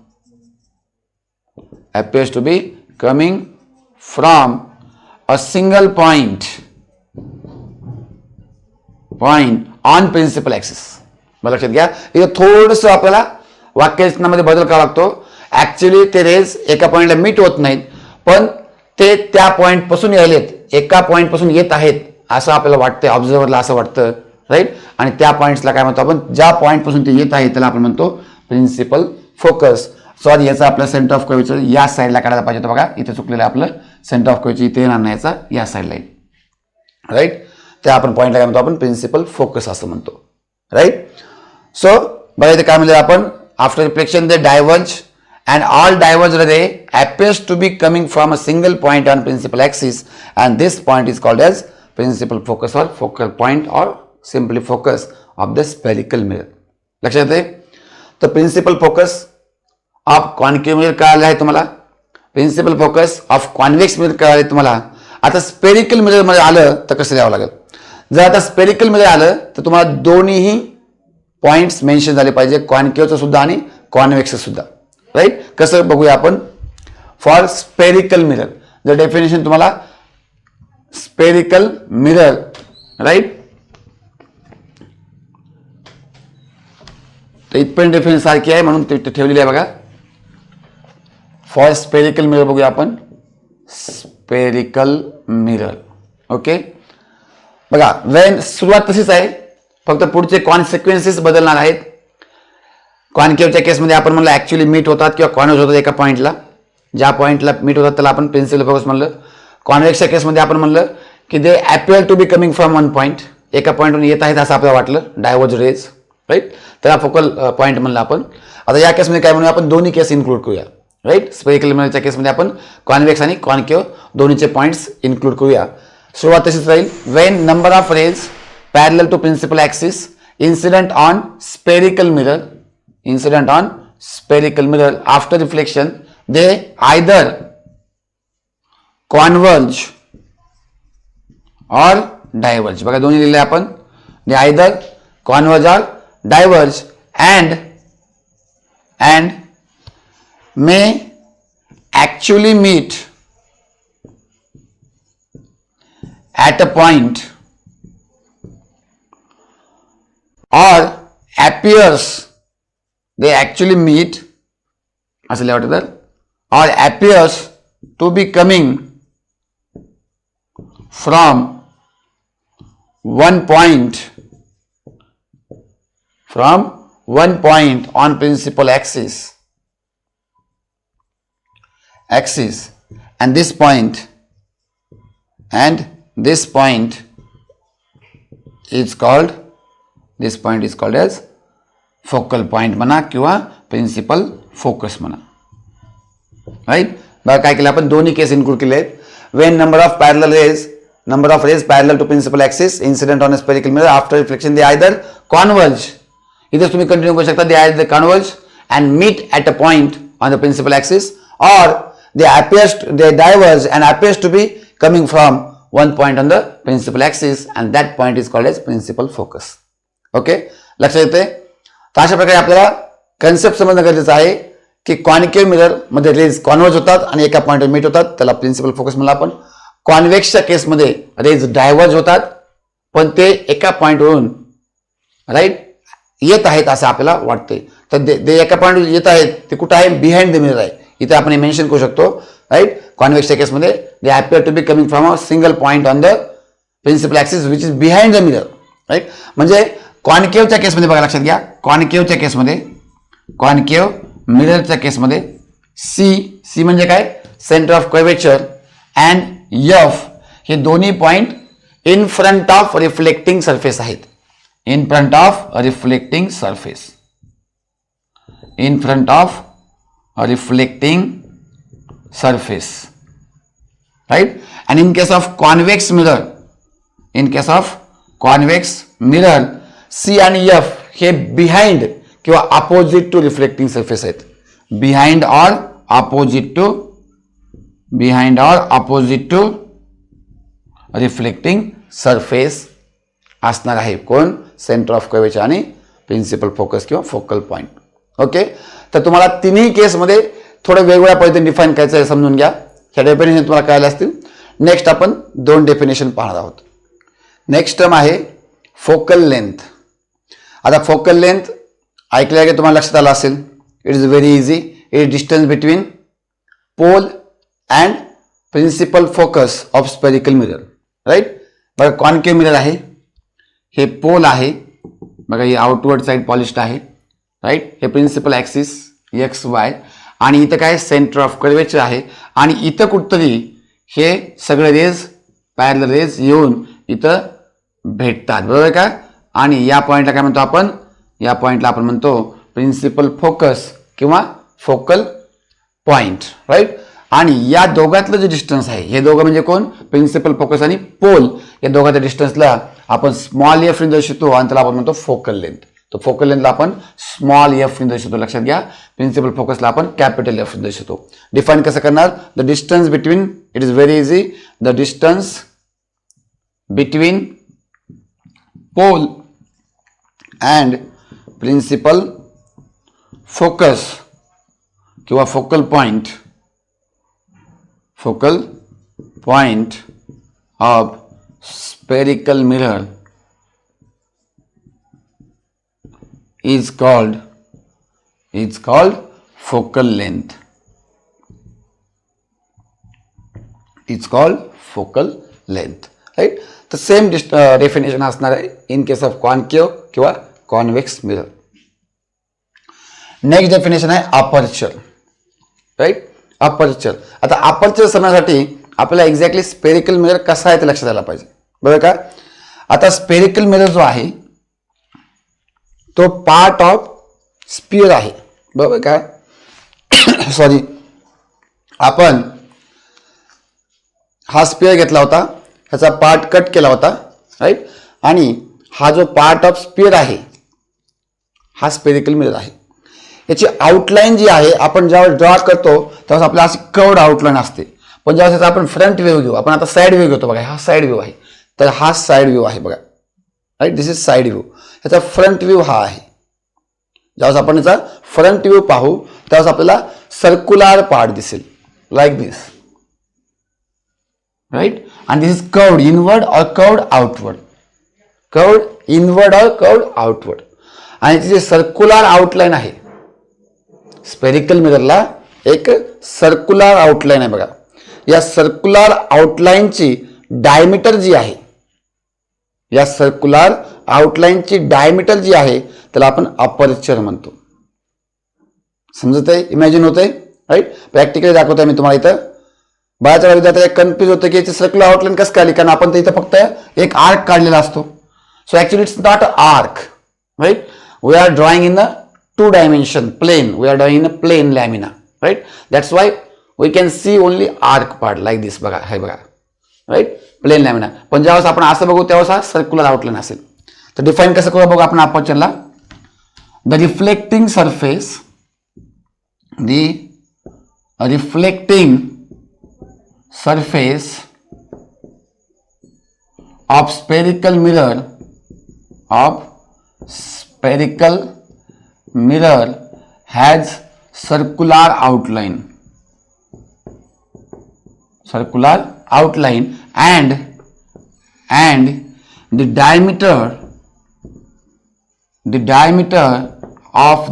a single point on principal axis. मला लक्षात घ्या, इथे थोडंसं आपल्याला वाक्यरचनामध्ये बदल करावा लागतो. Actually ते रेज एका पॉइंटला मीट होत नाहीत, पण ते त्या पॉइंट पासून यायलेत, एका पॉइंट पासून येत आहेत असं आपल्याला वाटतंय, ऑब्झर्व्हरला असं वाटतं, राईट. आणि त्या पॉइंट्सला काय म्हणतो आपण, ज्या पॉइंट पासून ते येत आहे त्याला आपण म्हणतो प्रिन्सिपल फोकस. सॉरी, याचा आपला सेंटर ऑफ कर्वेचर या साईडला काढायला पाहिजे होतं बघा, इथे चुकलेलं आहे आपलं. सेंटर ऑफ कर्वेचर इथे येणार नाही, याचा या साईडला येईल, राईट. त्या आपण पॉइंटला काय म्हणतो, आपण प्रिन्सिपल फोकस असं म्हणतो, राईट. सो बघा इथे काय म्हणलं आपण, after reflection they diverge and all diverged ray appears to be coming from a single point on principal axis, and this point is called as principal focus or focal point or simply focus of the spherical mirror. लक्षात येते. तर principal focus of concave mirror कळाले आहे तुम्हाला, principal focus of convex mirror कळाले तुम्हाला. आता spherical mirror मध्ये आलं तर कसं द्यावं लागेल. जर आता स्पेरिकल मिरर आलं तर तुम्हाला दोन्हीही पॉइंट्स मेन्शन झाले पाहिजे, कॉन्केव्हचं सुद्धा आणि कॉन्व्हेक्सचं सुद्धा, राईट. कसं बघूया आपण. फॉर स्पेरिकल मिरर जर डेफिनेशन तुम्हाला स्पेरिकल मिरर, राईट, तर इथपर्यंत डेफिनेशन सारखी आहे म्हणून ते ठेवलेली आहे बघा. फॉर स्पेरिकल मिरर बघूया आपण, स्पेरिकल मिरर. ओके, बघा वेन सुरुवात तशीच आहे, फक्त पुढचे कॉन्सिक्वेन्सेस बदलणार आहेत. कॉन्केव्हच्या केसमध्ये आपण म्हणलं ऍक्च्युली मीट होतात किंवा कॉन्व्हेक्स होतात एका पॉईंटला, ज्या पॉईंटला मीट होतात त्याला आपण प्रिन्सिपल फोकस म्हणलं. कॉन्व्हेक्सच्या केसमध्ये आपण म्हणलं की they appear to be coming from one point, एका पॉईंटवरून येत आहेत असं आपल्याला वाटलं, डायव्हर्ज रेज, राईट, त्याला फोकल पॉईंट म्हणलं आपण. आता या केसमध्ये काय म्हणूया आपण, दोन्ही केस इन्क्लूड करूया, राईट. स्पेरिकल मिररच्या केसमध्ये आपण कॉन्व्हेक्स आणि कॉन्केव्ह दोन्हीचे पॉईंट्स इन्क्लूड करूया. सुरुवात तशीच राहील. When number of rays parallel to principal axis incident on spherical mirror after reflection, they either converge or diverge. बघा दोन्ही लिहिले आपण, they either converge or diverge and may actually meet at a point or appears, they actually meet असं लिहावं तर, or appears to be coming from one point on principal axis, and this point is called as focal point म्हणा किंवा principal focus म्हणा, right. बघा काय केलं आपण, दोन्ही केस इन्क्लूड केले आहेत. When number of rays parallel to principal axis incident on a spherical mirror after reflection, they either converge, इथे तुम्ही कंटिन्यू करू शकता, they either converge and meet at a point on the principal axis, or they diverge and appears to be coming from one point on the principal axis, and that point is called as principal focus. Okay, लक्षात येते. तर अशा प्रकारे आपल्याला concept समजणं गरजेचं आहे की कॉन्केव्ह मिरर मध्ये रेज कॉन्वर्ज होतात आणि एका पॉइंटवर मीट होतात, त्याला प्रिन्सिपल फोकस म्हणलं आपण. कॉन्व्हेक्सच्या केसमध्ये रेज डायव्हर्ज होतात पण ते एका पॉइंटवरून, राईट, येत आहेत असं आपल्याला वाटते. तर ते एका पॉइंटवर येत आहेत, ते कुठं आहे, बिहाइंड द मिरर आहे. इथे आपण मेन्शन करू शकतो, राईट. कॉन्व्हेक्सच्या केसमध्ये they appear to be coming from a single point on the principal axis which is behind the mirror, right. म्हणजे कॉन्केव्हच्या केसमध्ये बघा, लक्षात घ्या, कॉन्केव्ह मिररच्या केसमध्ये सी म्हणजे काय, centre of curvature, and F हे दोन्ही point in front of reflecting surface आहेत. In front of reflecting surface, right. And in case of convex mirror, C आणि एफ हे बिहाइंड किंवा अपोजिट टू रिफ्लेक्टिंग सरफेस आहेत. Behind or opposite to reflecting surface असणार आहे. कोण? Centre of curvature आणि principal focus किंवा फोकल पॉइंट. ओके, तर तुम्हाला तिन्ही केसमध्ये थोडं वेगवेगळ्या पद्धतीने डिफाईन करायचं आहे, समजून घ्या. ह्या डेफिनेशन तुम्हाला कळायला असतील. नेक्स्ट आपण 2 डेफिनेशन पाहणार आहोत. नेक्स्ट टर्म आहे फोकल लेंथ. आता फोकल लेंथ ऐकल्या की तुम्हाला लक्षात आलं असेल. It is very easy. It is distance between pole and principal focus of spherical mirror. Right. बघा कॉन्केव्ह मिरर आहे, हे पोल आहे, बघा ही आउटवर्ड साईड पॉलिश्ड आहे. राईट. हे प्रिन्सिपल ॲक्सिस एक्स वाय आणि इथं काय सेंटर ऑफ कर्वेचर आहे आणि इथं कुठतरी हे सगळे रेज पॅरलल रेज येऊन इथं भेटतात. बरोबर का? आणि या पॉईंटला काय म्हणतो आपण? या पॉईंटला आपण म्हणतो प्रिन्सिपल फोकस किंवा फोकल पॉइंट. राईट. आणि या दोघातलं जे डिस्टन्स आहे, हे दोघं म्हणजे कोण? प्रिन्सिपल फोकस आणि पोल. या दोघांच्या डिस्टन्सला आपण स्मॉल एफ ने दर्शवतो आणि त्याला आपण म्हणतो फोकल लेंथ. तो फोकल लेंथला आपण स्मॉल एफ ने दर्शवतो, लक्षात घ्या. प्रिन्सिपल फोकसला आपण कॅपिटल एफ ने दर्शवतो. डिफाईन कसं करणार? The distance between, it is very easy, the distance between pole and principal focus किंवा focal point of spherical mirror is called focal length. It's called focal length. Right. तर same definition असणार आहे in case of concave किंवा convex mirror. Next definition आहे aperture. Right. Aperture. आता aperture समजण्यासाठी आपल्याला exactly spherical mirror कसा आहे ते लक्षात आलं पाहिजे. बरोबर का? आता स्पेरिकल मिरर जो आहे तो पार्ट ऑफ स्पियर आहे. बरोबर का? सॉरी, आपण हा स्पियर घेतला होता, ह्याचा पार्ट कट केला होता. राईट. आणि हा जो पार्ट ऑफ स्पियर आहे हा स्पेरिकल मिरर आहे. याची आउटलाईन जी आहे आपण ज्यावेळेस ड्रॉ करतो त्यावेळेस आपल्याला अशी कर्व्ड आउटलाईन असते. पण ज्यावेळेस आपण फ्रंट व्ह्यू घेऊ, आपण आता साईड व्ह्यू घेतो. बघा हा साईड व्ह्यू आहे, तर हा साईड व्ह्यू आहे. बघा. Right. This is side view. ह्याचा फ्रंट व्ह्यू हा आहे. ज्यावेळेस आपण याचा फ्रंट व्ह्यू पाहू त्यावेळेस आपल्याला सर्क्युलर पार्ट दिसेल लाईक दिस. राईट. आणि दिस इज कर्व्ड इनवर्ड और कर्व्ड आउटवर्ड. कर्व्ड इनवर्ड और कर्व्ड आउटवर्ड. आणि तिची सर्क्युलर आउटलाईन आहे. स्पेरिकल मिररला एक सर्क्युलर आउटलाईन आहे. बघा या सर्क्युलर आउटलाईनची डायमीटर जी आहे, या सर्क्युलर आउटलाईनची डायमीटर जी आहे त्याला आपण अपर्चर म्हणतो. समजत आहे? इमॅजिन होत आहे? राईट. प्रॅक्टिकली दाखवतोय मी तुम्हाला. इथं बऱ्याच वेळा विद्यार्थी कन्फ्युज होतं की याची सर्क्युलर आउटलाईन कसं काढली, कारण आपण तर इथं फक्त एक आर्क काढलेला असतो. So actually it's not a arc. Right. We are drawing in a 2 dimension plane. We are drawing in a plane lamina. Right. That's why we can see only arc part like this. बघा हे बघा. Right. Plane lamina. पण ज्यावेळेस आपण असं बघू त्यावेळेस हा सर्क्युलर आउटलाईन असेल. तर डिफाईन कसं करू बघू आपण अपर्चरला. The reflecting surface, of spherical mirror has circular outline and the diameter of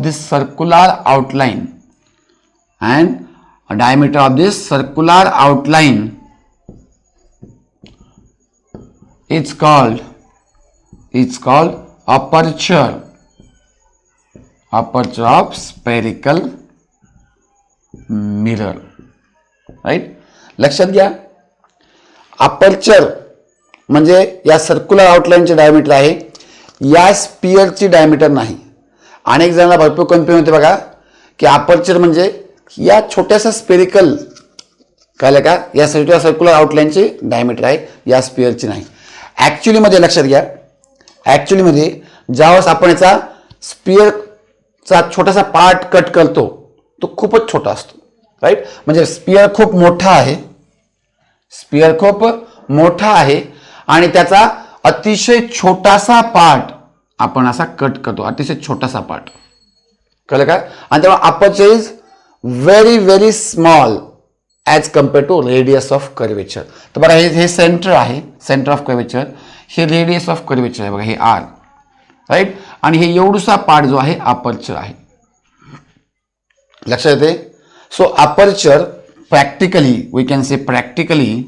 this circular outline is called aperture of spherical mirror. Right. लक्षात घ्या. अपर्चर म्हणजे या सर्क्युलर आउटलाईनचे डायमीटर आहे, या स्पियरची डायमीटर नाही. अनेक जणांना भरपूर कन्फ्युजन होते बघा की अपर्चर म्हणजे या छोट्याशा स्पेरिकल कळलं का, या सर्क्युलर आउटलाईनची डायमीटर आहे, या स्पियरची नाही. ॲक्च्युली मध्ये लक्षात घ्या, ॲक्च्युली मध्ये ज्यावेळेस आपण याचा स्पिअरचा छोटासा पार्ट कट करतो तो खूपच छोटा असतो, राईट. म्हणजे स्पिअर खूप मोठा आहे, स्पिअर खूप मोठा आहे आणि त्याचा अतिशय छोटासा पार्ट आपण असा कट करतो, अतिशय छोटासा पार्ट, कळलं का. आणि तेव्हा aperture is very very small as compare to radius of curvature. तर बघा हे सेंटर आहे, सेंटर ऑफ कर्वेचर, हे रेडियस ऑफ कर्वेचर आहे बघा, हे आर, राईट. आणि हे एवढूसा पार्ट जो आहे अपर्चर आहे, लक्षात येते. So aperture practically, we can say practically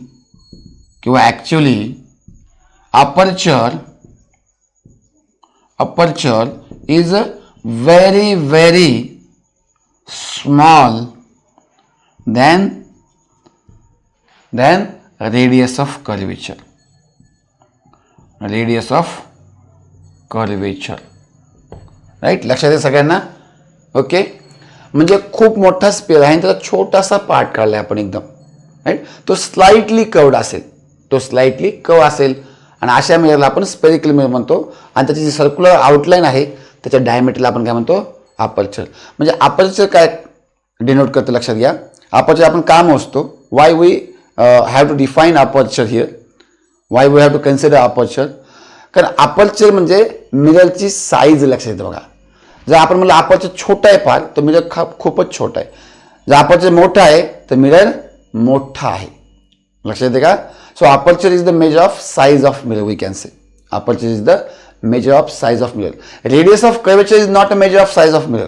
किंवा actually aperture is very very small than radius of curvature. Radius of curvature, right. लक्षात आहे सगळ्यांना. ओके. म्हणजे खूप मोठा स्पेअर आहे आणि त्याचा छोटासा पार्ट काढलाय आपण एकदम, राईट. तो स्लाइटली कर्व्ड असेल, तो स्लाइटली कर्व असेल आणि अशा मिररला आपण स्पेरिकल मिरर म्हणतो. आणि त्याची जी सर्क्युलर आउटलाईन आहे त्याच्या डायमीटरला आपण काय म्हणतो, अपर्चर. म्हणजे अपर्चर काय डिनोट करतो लक्षात घ्या. अपर्चर आपण का मोजतो, why we have to define aperture here, why we have to consider aperture. कारण अपर्चर म्हणजे मिररची साईज लक्षात येतं बघा. जर आपण म्हणलं अपर्चर छोटा आहे फार, तर मिरर खूपच छोटा आहे. जर अपर्चर मोठा आहे तर मिरर मोठा आहे, लक्षात येते का. So aperture is the measure of size of mirror, we can say aperture is the measure of size of mirror. Radius of curvature is not a measure of size of mirror.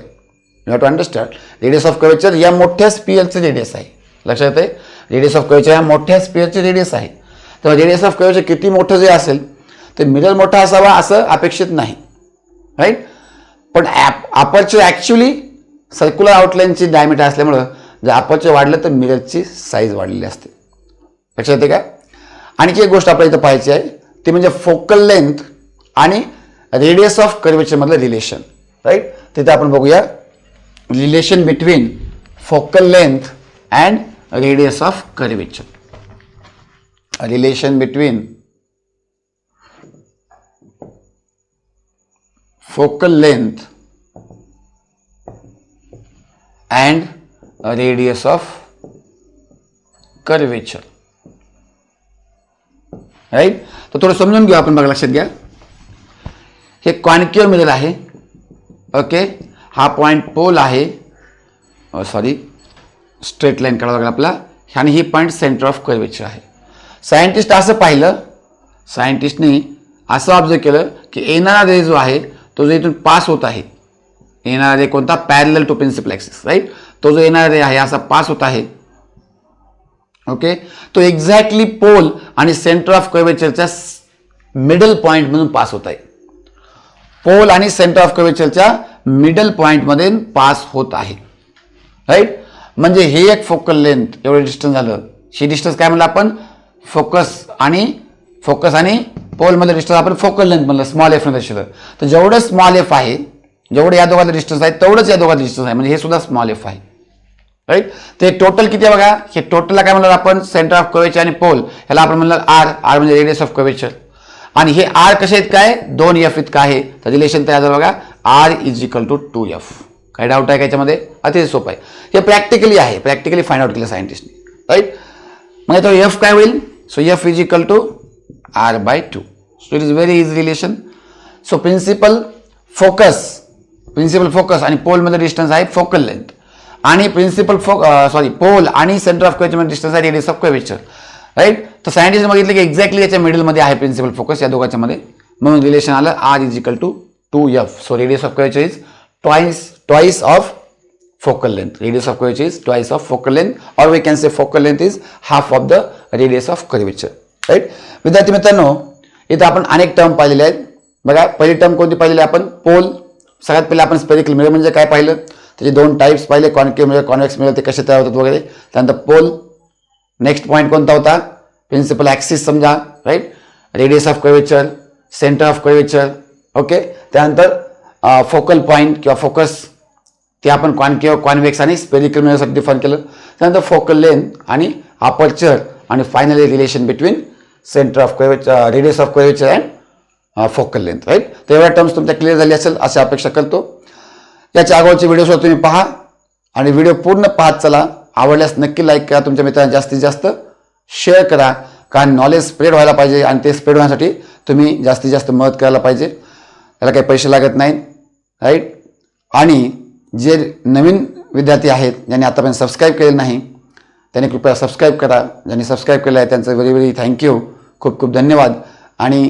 You have to understand. Radius of curvature या मोठ्या स्पिअरचे radius आहे, लक्षात आहे. Radius of curvature या मोठ्या स्पिअरचे radius आहे. तर radius of curvature किती मोठं जे असेल तर मिरर मोठा असावा असं अपेक्षित नाही, राईट. पण अपर्चर ॲक्च्युली सर्क्युलर आउटलाईनची डायमीटर असल्यामुळं जर अपर्चर वाढलं तर मिररची साईज वाढलेली असते, लक्षात येते का. आणखी एक गोष्ट आपल्याला इथं पाहायची आहे ती म्हणजे फोकल लेंथ आणि रेडियस ऑफ कर्वेचर मधलं रिलेशन, राईट. तिथे आपण बघूया relation between focal length and radius of curvature. Relation between focal length and radius of curvature, right. तर थोडं समजून घेऊ आपण बघा, लक्षात घ्या. हे कॉन्केव्ह मिरर आहे, ओके. हा पॉइंट पोल आहे, सॉरी स्ट्रेट लाईन काढावं लागेल आपला, आणि ही पॉइंट सेंटर ऑफ कर्वेचर आहे. सायंटिस्ट असं पाहिलं, सायंटिस्टनी असं ऑब्झर्व केलं की येणारा रे जो आहे तो जो इथून पास होत आहे, येणारा रे कोणता, parallel to principal axis, right. तो जो येणारा रे आहे असा पास होत आहे, ओके. तो एक्झॅक्टली पोल आणि सेंटर ऑफ कर्वेचरच्या मिडल पॉइंट मधून पास होत आहे. पोल आणि सेंटर ऑफ कर्वेचरच्या मिडल पॉइंट मध्ये पास होत आहे, राईट. म्हणजे हे एक फोकल लेंथ एवढं डिस्टन्स झालं. ही डिस्टन्स काय म्हणलं आपण, फोकस आणि पोलमध्ये डिस्टन्स आपण फोकल लेंथ म्हणलं, स्मॉल एफ ने दर्शवलं. तर जेवढं स्मॉल एफ आहे, जेवढं या दोघांचं डिस्टन्स आहे तेवढंच या दोघांचं डिस्टन्स आहे, म्हणजे हे सुद्धा स्मॉल एफ आहे, राईट. ते टोटल किती आहे बघा, हे टोटलला काय म्हणलं आपण, सेंटर ऑफ कर्वेचर आणि पोल ह्याला आपण म्हणलं आर, आर म्हणजे रेडियस ऑफ कर्वेचर. आणि हे आर कसे आहेत काय, 2F इतकं आहे. तर रिलेशन तयार झालं बघा, R is equal to 2F. काय डाऊट आहे का याच्यामध्ये, अतिशय सोपं आहे. हे प्रॅक्टिकली आहे, प्रॅक्टिकली फाइंड आउट केलं सायंटिस्टने, राईट. मग तो एफ काय होईल, so F is equal to R/2. So it is very easy relation. So principal focus आणि पोल मध्ये डिस्टन्स आहे फोकल लेंथ, आणि पोल आणि सेंटर ऑफ कर्वेचर मध्ये डिस्टन्स आहे रेडियस ऑफ कर्वेचर, राईट. तर सायंटिस्ट बघितलं की एक्झॅक्टली याच्या मिडल मध्ये आहे प्रिन्सिपल फोकस या दोघांच्या मध्ये, म्हणून रिलेशन आलं R is equal to 2F. So radius of curvature is twice of focal length. Radius of curvature is twice of focal length, or we can say focal length is half of the radius of curvature, right. विद्यार्थी मित्रांनो, इथं आपण अनेक term पाहिलेले आहेत बघा. पहिली term कोणती पाहिलेली आपण, पोल. सगळ्यात पहिले आपण स्पेरिकल मिरर म्हणजे काय पाहिलं, त्याचे दोन टाइप्स पाहिले, कॉन्केव्ह मिरर, कॉन्व्हेक्स मिरर, ते कसे तयार होतात वगैरे. त्यानंतर पोल. नेक्स्ट पॉईंट कोणता होता, प्रिन्सिपल ॲक्सिस समजा, right. Radius of curvature, center of curvature, okay. त्यानंतर फोकल पॉईंट किंवा फोकस, ते आपण कॉन्केव्ह, कॉन्व्हेक्स आणि स्पेरिकल मिररसाठी डिफाईन केलं. त्यानंतर फोकल लेंथ आणि अपर्चर, आणि finally relation between centre of curvature, radius of curvature and focal length, right. तर एवढ्या टर्म्स तुमच्या क्लिअर झाली असेल अशी अपेक्षा करतो. याच्या अगोदरचे व्हिडिओ सुद्धा तुम्ही पहा आणि व्हिडिओ पूर्ण पाहत चला. आवडल्यास नक्की लाईक करा, तुमच्या मित्रांना जास्तीत जास्त शेअर करा, कारण नॉलेज स्प्रेड व्हायला पाहिजे आणि ते स्प्रेड होण्यासाठी तुम्ही जास्तीत जास्त मदत करायला पाहिजे. त्याला काही पैसे लागत नाहीत, राईट. आणि जे नवीन विद्यार्थी आहेत ज्यांनी आतापर्यंत सबस्क्राईब केलेलं नाही त्यांनी कृपया सबस्क्राईब करा. ज्यांनी सबस्क्राईब केलं आहे त्यांचं व्हेरी व्हेरी थँक्यू, खूप खूप धन्यवाद. आणि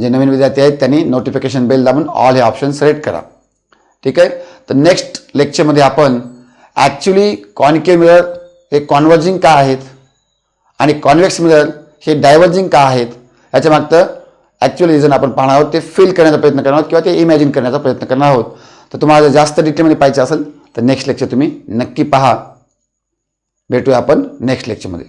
जे नवीन विद्यार्थी आहेत त्यांनी नोटिफिकेशन बेल दाबून ऑल हे ऑप्शन सिलेक्ट करा. ठीक आहे. तर नेक्स्ट लेक्चरमध्ये आपण ॲक्च्युली कॉन्केव्ह मिरर हे कॉन्व्हर्जिंग का आहेत आणि कॉन्व्हेक्स मिरर हे डायव्हर्जिंग का आहेत याच्या मागचं ॲक्च्युअल रिझन आपण पाहणार आहोत. ते फील करण्याचा प्रयत्न करणार आहोत किंवा ते इमॅजिन करण्याचा प्रयत्न करणार आहोत. तर तुम्हाला जर जास्त डिटेलमध्ये पाहिजे असेल तर नेक्स्ट लेक्चर तुम्ही नक्की पहा. भेटूया आपण नेक्स्ट लेक्चरमध्ये.